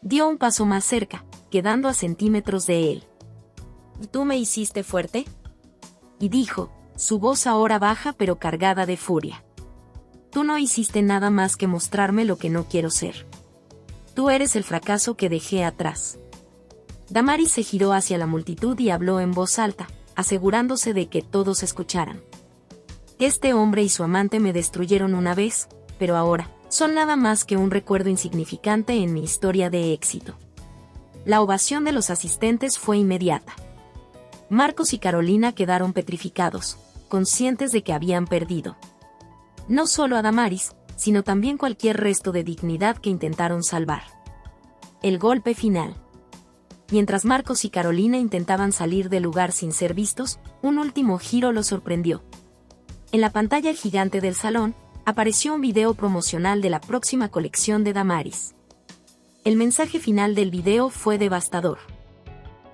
A: Dio un paso más cerca, quedando a centímetros de él. «¿Tú me hiciste fuerte?», y dijo, su voz ahora baja pero cargada de furia. «Tú no hiciste nada más que mostrarme lo que no quiero ser. Tú eres el fracaso que dejé atrás». Damaris se giró hacia la multitud y habló en voz alta, asegurándose de que todos escucharan. «Este hombre y su amante me destruyeron una vez, pero ahora, son nada más que un recuerdo insignificante en mi historia de éxito». La ovación de los asistentes fue inmediata. Marcos y Carolina quedaron petrificados, conscientes de que habían perdido. No solo a Damaris, sino también cualquier resto de dignidad que intentaron salvar. El golpe final. Mientras Marcos y Carolina intentaban salir del lugar sin ser vistos, un último giro los sorprendió. En la pantalla gigante del salón, apareció un video promocional de la próxima colección de Damaris. El mensaje final del video fue devastador.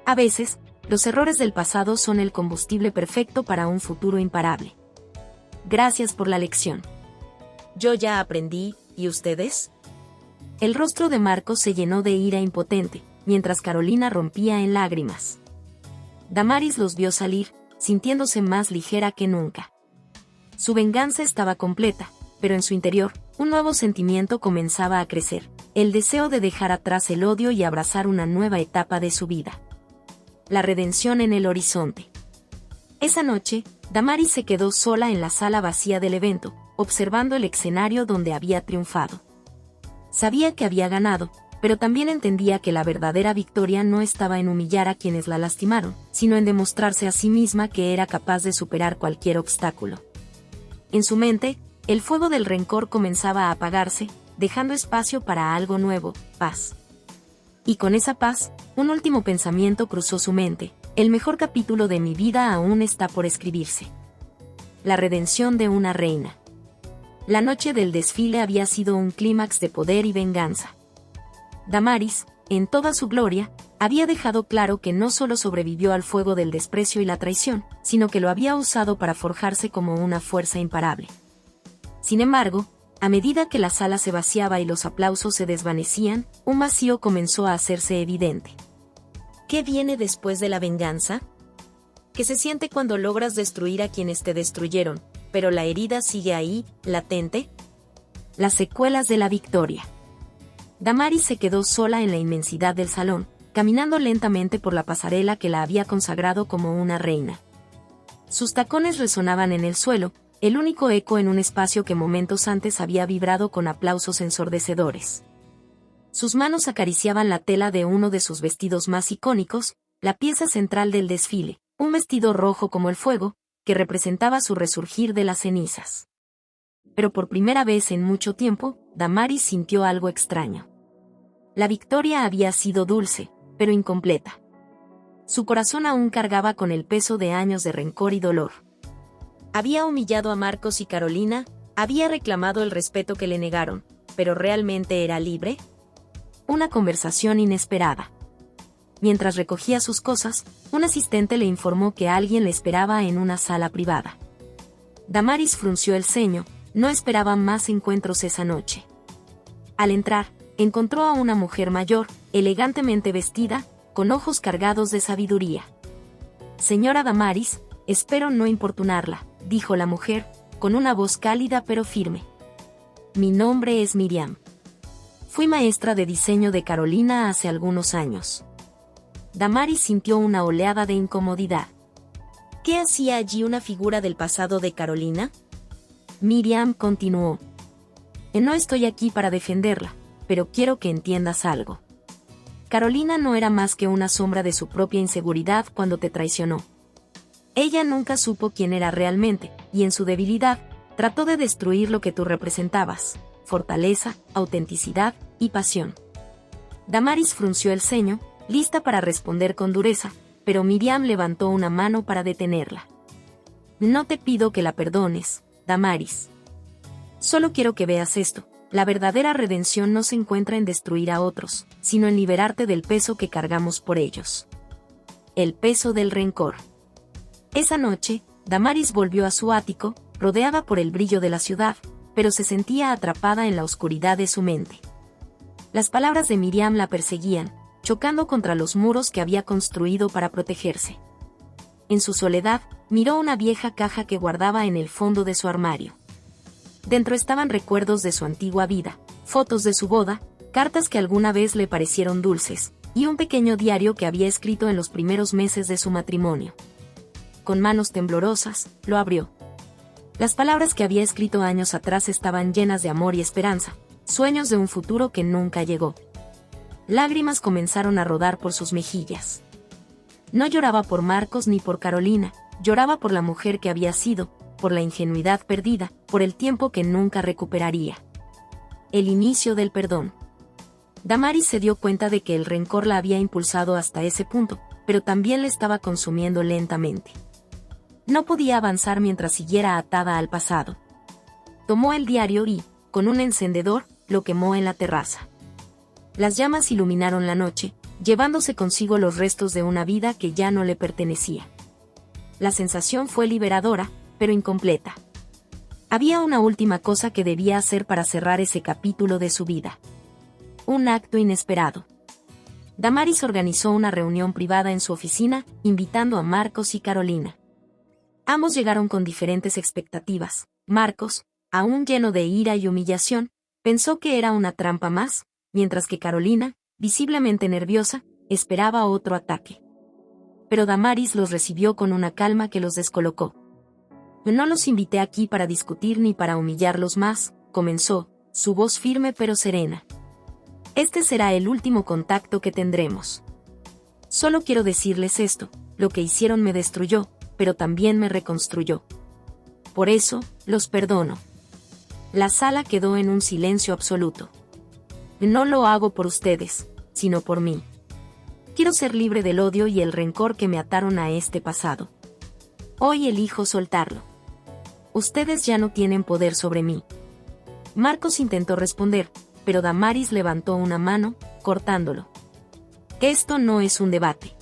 A: A veces, los errores del pasado son el combustible perfecto para un futuro imparable. Gracias por la lección. Yo ya aprendí, ¿y ustedes? El rostro de Marcos se llenó de ira impotente, mientras Carolina rompía en lágrimas. Damaris los vio salir, sintiéndose más ligera que nunca. Su venganza estaba completa, pero en su interior, un nuevo sentimiento comenzaba a crecer, el deseo de dejar atrás el odio y abrazar una nueva etapa de su vida. La redención en el horizonte. Esa noche, Damaris se quedó sola en la sala vacía del evento, observando el escenario donde había triunfado. Sabía que había ganado, pero también entendía que la verdadera victoria no estaba en humillar a quienes la lastimaron, sino en demostrarse a sí misma que era capaz de superar cualquier obstáculo. En su mente, el fuego del rencor comenzaba a apagarse, dejando espacio para algo nuevo, paz. Y con esa paz, un último pensamiento cruzó su mente: el mejor capítulo de mi vida aún está por escribirse. La redención de una reina. La noche del desfile había sido un clímax de poder y venganza. Damaris, en toda su gloria, había dejado claro que no solo sobrevivió al fuego del desprecio y la traición, sino que lo había usado para forjarse como una fuerza imparable. Sin embargo, a medida que la sala se vaciaba y los aplausos se desvanecían, un vacío comenzó a hacerse evidente. ¿Qué viene después de la venganza? ¿Qué se siente cuando logras destruir a quienes te destruyeron, pero la herida sigue ahí, latente? Las secuelas de la victoria. Damaris se quedó sola en la inmensidad del salón, caminando lentamente por la pasarela que la había consagrado como una reina. Sus tacones resonaban en el suelo, el único eco en un espacio que momentos antes había vibrado con aplausos ensordecedores. Sus manos acariciaban la tela de uno de sus vestidos más icónicos, la pieza central del desfile, un vestido rojo como el fuego, que representaba su resurgir de las cenizas. Pero por primera vez en mucho tiempo, Damaris sintió algo extraño. La victoria había sido dulce, pero incompleta. Su corazón aún cargaba con el peso de años de rencor y dolor. Había humillado a Marcos y Carolina, había reclamado el respeto que le negaron, pero ¿realmente era libre? Una conversación inesperada. Mientras recogía sus cosas, un asistente le informó que alguien le esperaba en una sala privada. Damaris frunció el ceño, no esperaba más encuentros esa noche. Al entrar, encontró a una mujer mayor, elegantemente vestida, con ojos cargados de sabiduría. «Señora Damaris, espero no importunarla», dijo la mujer, con una voz cálida pero firme. «Mi nombre es Miriam. Fui maestra de diseño de Carolina hace algunos años». Damaris sintió una oleada de incomodidad. ¿Qué hacía allí una figura del pasado de Carolina? Miriam continuó. No estoy aquí para defenderla, pero quiero que entiendas algo. Carolina no era más que una sombra de su propia inseguridad cuando te traicionó. Ella nunca supo quién era realmente, y en su debilidad, trató de destruir lo que tú representabas: fortaleza, autenticidad y pasión. Damaris frunció el ceño, lista para responder con dureza, pero Miriam levantó una mano para detenerla. No te pido que la perdones, Damaris. Solo quiero que veas esto. La verdadera redención no se encuentra en destruir a otros, sino en liberarte del peso que cargamos por ellos. El peso del rencor. Esa noche, Damaris volvió a su ático, rodeada por el brillo de la ciudad, pero se sentía atrapada en la oscuridad de su mente. Las palabras de Miriam la perseguían, chocando contra los muros que había construido para protegerse. En su soledad, miró una vieja caja que guardaba en el fondo de su armario. Dentro estaban recuerdos de su antigua vida, fotos de su boda, cartas que alguna vez le parecieron dulces, y un pequeño diario que había escrito en los primeros meses de su matrimonio. Con manos temblorosas, lo abrió. Las palabras que había escrito años atrás estaban llenas de amor y esperanza, sueños de un futuro que nunca llegó. Lágrimas comenzaron a rodar por sus mejillas. No lloraba por Marcos ni por Carolina, lloraba por la mujer que había sido, por la ingenuidad perdida, por el tiempo que nunca recuperaría. El inicio del perdón. Damaris se dio cuenta de que el rencor la había impulsado hasta ese punto, pero también le estaba consumiendo lentamente. No podía avanzar mientras siguiera atada al pasado. Tomó el diario y, con un encendedor, lo quemó en la terraza. Las llamas iluminaron la noche, llevándose consigo los restos de una vida que ya no le pertenecía. La sensación fue liberadora, pero incompleta. Había una última cosa que debía hacer para cerrar ese capítulo de su vida. Un acto inesperado. Damaris organizó una reunión privada en su oficina, invitando a Marcos y Carolina. Ambos llegaron con diferentes expectativas. Marcos, aún lleno de ira y humillación, pensó que era una trampa más, mientras que Carolina, visiblemente nerviosa, esperaba otro ataque. Pero Damaris los recibió con una calma que los descolocó. No los invité aquí para discutir ni para humillarlos más, comenzó, su voz firme pero serena. Este será el último contacto que tendremos. Solo quiero decirles esto, lo que hicieron me destruyó, pero también me reconstruyó. Por eso, los perdono. La sala quedó en un silencio absoluto. No lo hago por ustedes, sino por mí. Quiero ser libre del odio y el rencor que me ataron a este pasado. Hoy elijo soltarlo. Ustedes ya no tienen poder sobre mí. Marcos intentó responder, pero Damaris levantó una mano, cortándolo. Esto no es un debate.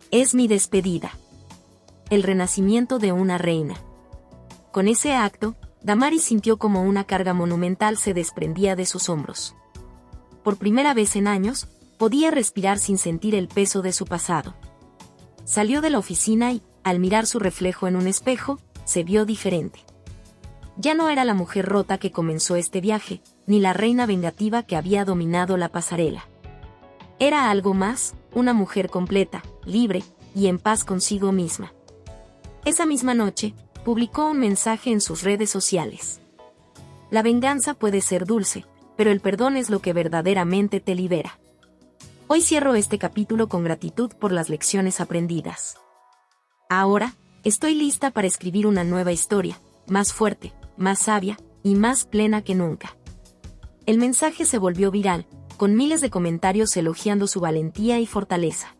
A: Es mi despedida. El renacimiento de una reina. Con ese acto, Damaris sintió como una carga monumental se desprendía de sus hombros. Por primera vez en años, podía respirar sin sentir el peso de su pasado. Salió de la oficina y, al mirar su reflejo en un espejo, se vio diferente. Ya no era la mujer rota que comenzó este viaje, ni la reina vengativa que había dominado la pasarela. Era algo más, una mujer completa, libre, y en paz consigo misma. Esa misma noche, publicó un mensaje en sus redes sociales. La venganza puede ser dulce, pero el perdón es lo que verdaderamente te libera. Hoy cierro este capítulo con gratitud por las lecciones aprendidas. Ahora, estoy lista para escribir una nueva historia, más fuerte, más sabia, y más plena que nunca. El mensaje se volvió viral, con miles de comentarios elogiando su valentía y fortaleza.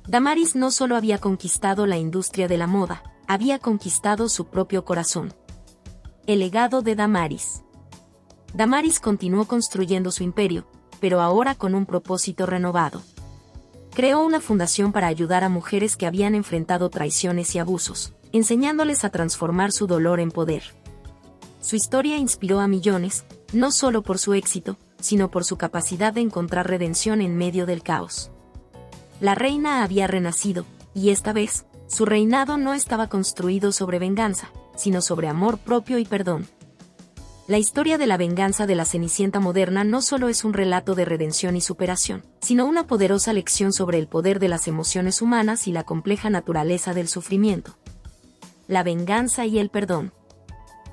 A: Damaris no solo había conquistado la industria de la moda, había conquistado su propio corazón. El legado de Damaris. Damaris continuó construyendo su imperio, pero ahora con un propósito renovado. Creó una fundación para ayudar a mujeres que habían enfrentado traiciones y abusos, enseñándoles a transformar su dolor en poder. Su historia inspiró a millones, no solo por su éxito, sino por su capacidad de encontrar redención en medio del caos. La reina había renacido, y esta vez, su reinado no estaba construido sobre venganza, sino sobre amor propio y perdón. La historia de la venganza de la Cenicienta moderna no solo es un relato de redención y superación, sino una poderosa lección sobre el poder de las emociones humanas y la compleja naturaleza del sufrimiento. La venganza y el perdón.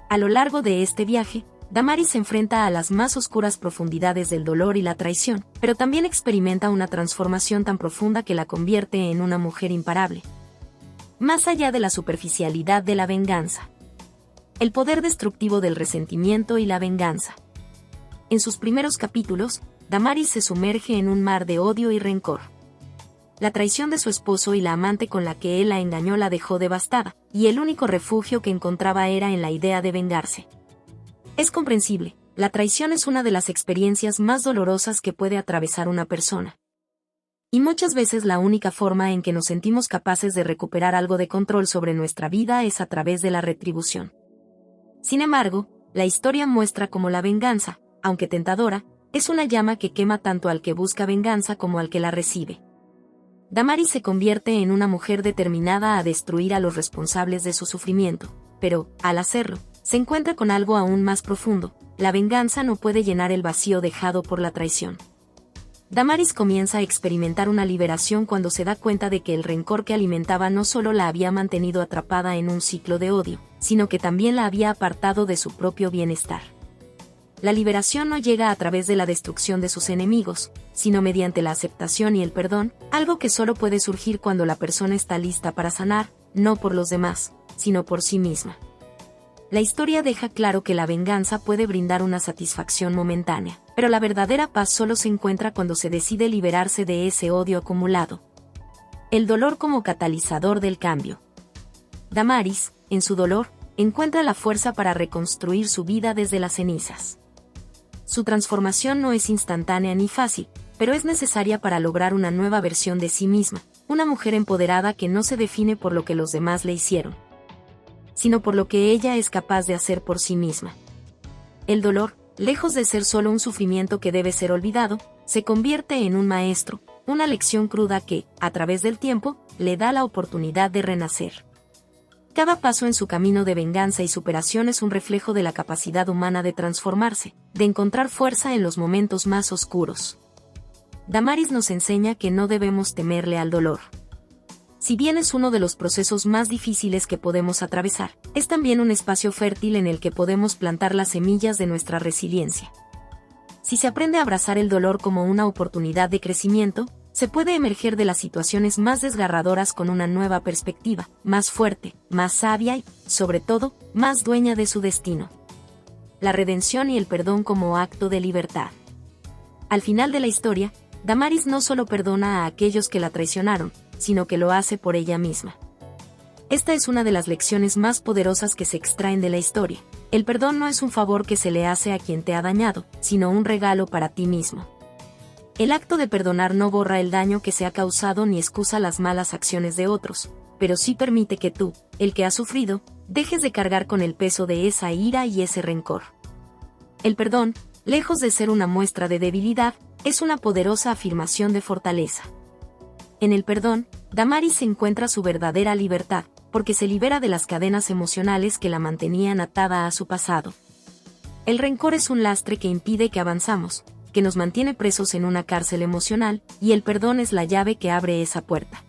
A: A lo largo de este viaje, Damaris se enfrenta a las más oscuras profundidades del dolor y la traición, pero también experimenta una transformación tan profunda que la convierte en una mujer imparable. Más allá de la superficialidad de la venganza. El poder destructivo del resentimiento y la venganza. En sus primeros capítulos, Damaris se sumerge en un mar de odio y rencor. La traición de su esposo y la amante con la que él la engañó la dejó devastada, y el único refugio que encontraba era en la idea de vengarse. Es comprensible, la traición es una de las experiencias más dolorosas que puede atravesar una persona. Y muchas veces la única forma en que nos sentimos capaces de recuperar algo de control sobre nuestra vida es a través de la retribución. Sin embargo, la historia muestra cómo la venganza, aunque tentadora, es una llama que quema tanto al que busca venganza como al que la recibe. Damaris se convierte en una mujer determinada a destruir a los responsables de su sufrimiento, pero, al hacerlo, se encuentra con algo aún más profundo: la venganza no puede llenar el vacío dejado por la traición. Damaris comienza a experimentar una liberación cuando se da cuenta de que el rencor que alimentaba no solo la había mantenido atrapada en un ciclo de odio, sino que también la había apartado de su propio bienestar. La liberación no llega a través de la destrucción de sus enemigos, sino mediante la aceptación y el perdón, algo que solo puede surgir cuando la persona está lista para sanar, no por los demás, sino por sí misma. La historia deja claro que la venganza puede brindar una satisfacción momentánea, pero la verdadera paz solo se encuentra cuando se decide liberarse de ese odio acumulado. El dolor como catalizador del cambio. Damaris, en su dolor, encuentra la fuerza para reconstruir su vida desde las cenizas. Su transformación no es instantánea ni fácil, pero es necesaria para lograr una nueva versión de sí misma, una mujer empoderada que no se define por lo que los demás le hicieron, sino por lo que ella es capaz de hacer por sí misma. El dolor, lejos de ser solo un sufrimiento que debe ser olvidado, se convierte en un maestro, una lección cruda que, a través del tiempo, le da la oportunidad de renacer. Cada paso en su camino de venganza y superación es un reflejo de la capacidad humana de transformarse, de encontrar fuerza en los momentos más oscuros. Damaris nos enseña que no debemos temerle al dolor. Si bien es uno de los procesos más difíciles que podemos atravesar, es también un espacio fértil en el que podemos plantar las semillas de nuestra resiliencia. Si se aprende a abrazar el dolor como una oportunidad de crecimiento, se puede emerger de las situaciones más desgarradoras con una nueva perspectiva, más fuerte, más sabia y, sobre todo, más dueña de su destino. La redención y el perdón como acto de libertad. Al final de la historia, Damaris no solo perdona a aquellos que la traicionaron, sino que lo hace por ella misma. Esta es una de las lecciones más poderosas que se extraen de la historia. El perdón no es un favor que se le hace a quien te ha dañado, sino un regalo para ti mismo. El acto de perdonar no borra el daño que se ha causado ni excusa las malas acciones de otros, pero sí permite que tú, el que ha sufrido, dejes de cargar con el peso de esa ira y ese rencor. El perdón, lejos de ser una muestra de debilidad, es una poderosa afirmación de fortaleza. En el perdón, Damaris encuentra su verdadera libertad, porque se libera de las cadenas emocionales que la mantenían atada a su pasado. El rencor es un lastre que impide que avanzamos, que nos mantiene presos en una cárcel emocional, y el perdón es la llave que abre esa puerta.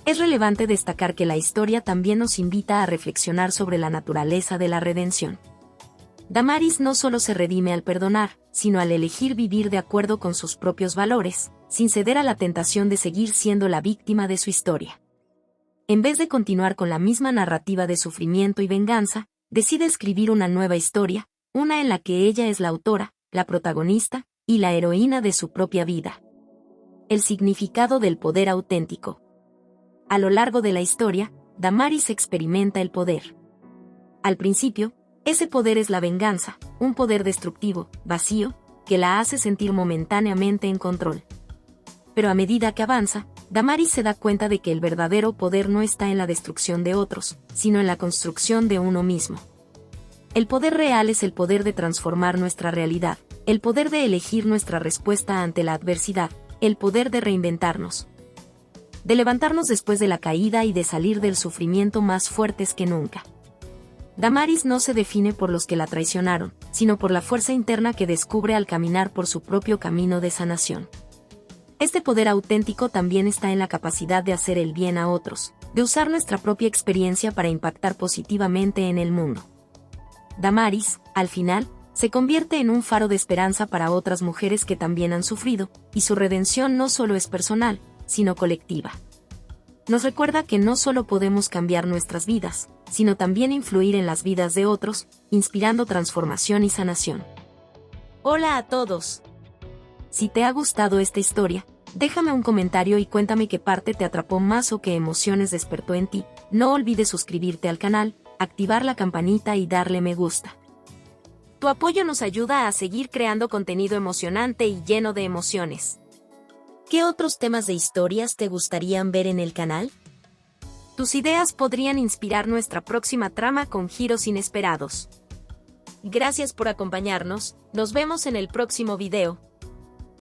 A: Es relevante destacar que la historia también nos invita a reflexionar sobre la naturaleza de la redención. Damaris no solo se redime al perdonar, sino al elegir vivir de acuerdo con sus propios valores, sin ceder a la tentación de seguir siendo la víctima de su historia. En vez de continuar con la misma narrativa de sufrimiento y venganza, decide escribir una nueva historia, una en la que ella es la autora, la protagonista, y la heroína de su propia vida. El significado del poder auténtico. A lo largo de la historia, Damaris experimenta el poder. Al principio, ese poder es la venganza, un poder destructivo, vacío, que la hace sentir momentáneamente en control. Pero a medida que avanza, Damaris se da cuenta de que el verdadero poder no está en la destrucción de otros, sino en la construcción de uno mismo. El poder real es el poder de transformar nuestra realidad, el poder de elegir nuestra respuesta ante la adversidad, el poder de reinventarnos, de levantarnos después de la caída y de salir del sufrimiento más fuertes que nunca. Damaris no se define por los que la traicionaron, sino por la fuerza interna que descubre al caminar por su propio camino de sanación. Este poder auténtico también está en la capacidad de hacer el bien a otros, de usar nuestra propia experiencia para impactar positivamente en el mundo. Damaris, al final, se convierte en un faro de esperanza para otras mujeres que también han sufrido, y su redención no solo es personal, sino colectiva. Nos recuerda que no solo podemos cambiar nuestras vidas, sino también influir en las vidas de otros, inspirando transformación y sanación. Hola a todos. Si te ha gustado esta historia, déjame un comentario y cuéntame qué parte te atrapó más o qué emociones despertó en ti. No olvides suscribirte al canal, activar la campanita y darle me gusta. Tu apoyo nos ayuda a seguir creando contenido emocionante y lleno de emociones. ¿Qué otros temas de historias te gustarían ver en el canal? Tus ideas podrían inspirar nuestra próxima trama con giros inesperados. Gracias por acompañarnos, nos vemos en el próximo video.